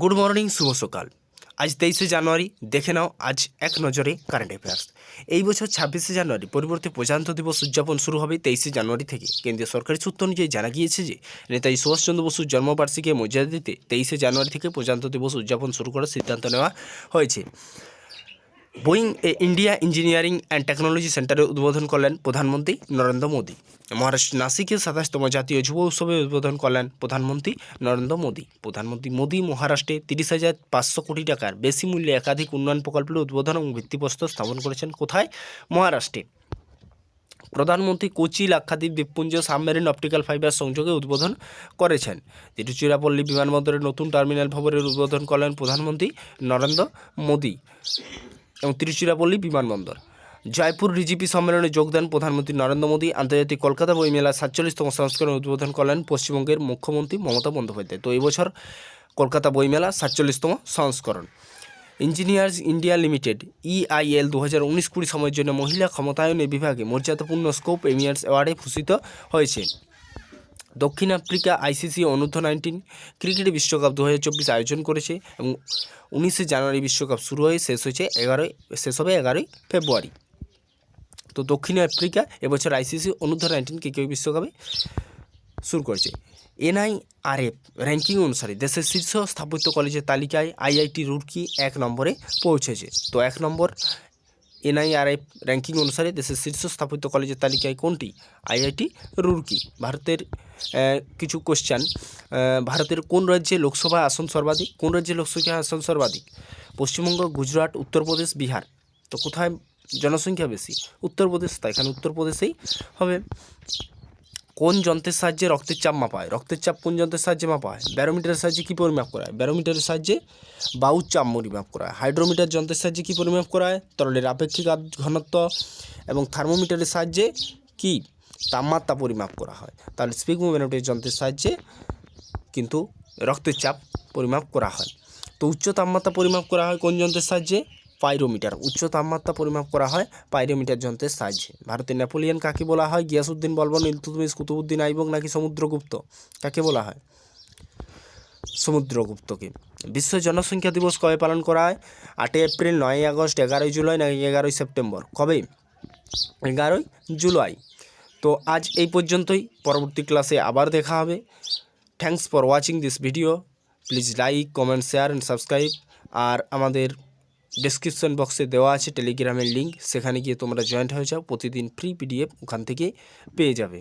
Good morning, শুভ সকাল। আজ 23শে জানুয়ারি। দেখে নাও আজ এক নজরে কারেন্ট অ্যাফেয়ার্স। এই বছর 26শে জানুয়ারি পরিবর্তে প্রজাতন্ত্র দিবস উদযাপন শুরু হবে 23শে জানুয়ারি থেকে। কেন্দ্রীয় সরকারি সূত্র অনুযায়ী জানা গিয়েছে যে নেতাজি সুভাষচন্দ্র বসুর জন্মবার্ষিকী মর্যাদা দিতে 23শে জানুয়ারি থেকে প্রজাতন্ত্র দিবস উদযাপন শুরু করার সিদ্ধান্ত নেওয়া হয়েছে। Boeing India engineering and technology সেন্টারের উদ্বোধন করলেন প্রধানমন্ত্রী নরেন্দ্র মোদী। মহারাষ্ট্র নাসিকের 27তম জাতীয় যুব উৎসবের উদ্বোধন করলেন প্রধানমন্ত্রী নরেন্দ্র মোদী। প্রধানমন্ত্রী মোদী মহারাষ্ট্রে 30,500 কোটি টাকার বেশি মূল্যে একাধিক উন্নয়ন প্রকল্পের উদ্বোধন এবং ভিত্তিপ্রস্তর স্থাপন করেছেন। কোথায়? মহারাষ্ট্রে। প্রধানমন্ত্রী কোচি লাক্ষাদ্বীপ দ্বীপপুঞ্জ সাবমেরিন অপটিক্যাল ফাইবার সংযোগে উদ্বোধন করেছেন। তিরুচিরাপল্লী বিমানবন্দরের নতুন টার্মিনাল ভবনের উদ্বোধন করলেন প্রধানমন্ত্রী নরেন্দ্র মোদী এবং তিরুচিরাপল্লী বিমানবন্দর। জয়পুর ডিজিপি সম্মেলনে যোগ দেন প্রধানমন্ত্রী নরেন্দ্র মোদী। আন্তর্জাতিক কলকাতা বইমেলার 47তম সংস্করণ উদ্বোধন করলেন পশ্চিমবঙ্গের মুখ্যমন্ত্রী মমতা বন্দ্যোপাধ্যায়। তো এই বছর কলকাতা বইমেলা 47তম সংস্করণ। ইঞ্জিনিয়ার্স ইন্ডিয়া লিমিটেড EIL 2019-20 সময়ের জন্য মহিলা ক্ষমতায়নের বিভাগে মর্যাদাপূর্ণ স্কোপ এমিয়ার্স অ্যাওয়ার্ডে ভূষিত হয়েছে। দক্ষিণ আফ্রিকা ICC অনূর্ধ্ব-19 ক্রিকেট বিশ্বকাপ 2024 আয়োজন করেছে এবং 19শে জানুয়ারি বিশ্বকাপ শুরু হয়ে শেষ হবে 11ই ফেব্রুয়ারি। তো দক্ষিণ আফ্রিকা এবছর ICC অনূর্ধ্ব-19 ক্রিকেট বিশ্বকাপে শুরু করেছে। NIRF র্যাঙ্কিং অনুসারে দেশের শীর্ষ স্থাপত্য কলেজের তালিকায় IIT রুরকি 1 নম্বরে পৌঁছেছে। তো 1 নম্বর NIRF র্যাঙ্কিং অনুসারে দেশের শীর্ষ স্থাপত্য কলেজের তালিকায় কোনটি? IIT রুরকি। ভারতের কিছু কোশ্চেন, ভারতের কোন রাজ্যে লোকসভা আসন সর্বাধিক? কোন রাজ্যে লোকসভা আসন সর্বাধিক? পশ্চিমবঙ্গ, গুজরাট, উত্তরপ্রদেশ, বিহার। তো কোথায় জনসংখ্যা বেশি? উত্তরপ্রদেশ। তাই এখানে উত্তরপ্রদেশেই হবে। কোন যন্ত্রের সাহায্যে রক্তের চাপ মাপা হয়? রক্তের চাপ কোন যন্ত্রের সাহায্যে মাপা হয়? ব্যারোমিটারের সাহায্যে কী পরিমাপ করা হয়? ব্যারোমিটারের সাহায্যে বায়ুর চাপ পরিমাপ করা হয়। হাইড্রোমিটার যন্ত্রের সাহায্যে কী পরিমাপ করা হয়? তরলের আপেক্ষিক ঘনত্ব। এবং থার্মোমিটারের সাহায্যে কি তাপমাত্রা পরিমাপ করা হয়। তাহলে স্পিগমোমিটার যন্ত্রের সাহায্যে কিন্তু রক্তের চাপ পরিমাপ করা হয়। তো উচ্চ তাপমাত্রা পরিমাপ করা হয় কোন যন্ত্রের সাহায্যে? পাইরোমিটার। উচ্চ তাপমাত্রা পরিমাপ করা হয় পাইরোমিটার যন্ত্রের সাহায্যে। ভারতের নেপোলিয়ন কাকে বলা হয়? গিয়াসউদ্দিন বলবন, ইলতুৎমিশ, কুতুবউদ্দিন আইবক নাকি সমুদ্রগুপ্ত? কাকে বলা হয়? সমুদ্রগুপ্তকে। বিশ্ব জনসংখ্যা দিবস কবে পালন করা হয়? 8 এপ্রিল, 9 আগস্ট, 11 জুলাই নাকি 11 সেপ্টেম্বর? কবে? 11 জুলাই। তো আজ এই পর্যন্তই। পরবর্তী ক্লাসে আবার দেখা হবে। Thanks for watching this video. Please like, comment, share and subscribe. আর আমাদের ডেসক্রিপশন বক্সে দেওয়া আছে টেলিগ্রামের লিঙ্ক, সেখানে গিয়ে তোমরা জয়েন্ট হয়ে যাও। প্রতিদিন ফ্রি PDF ওখান থেকে পেয়ে যাবে।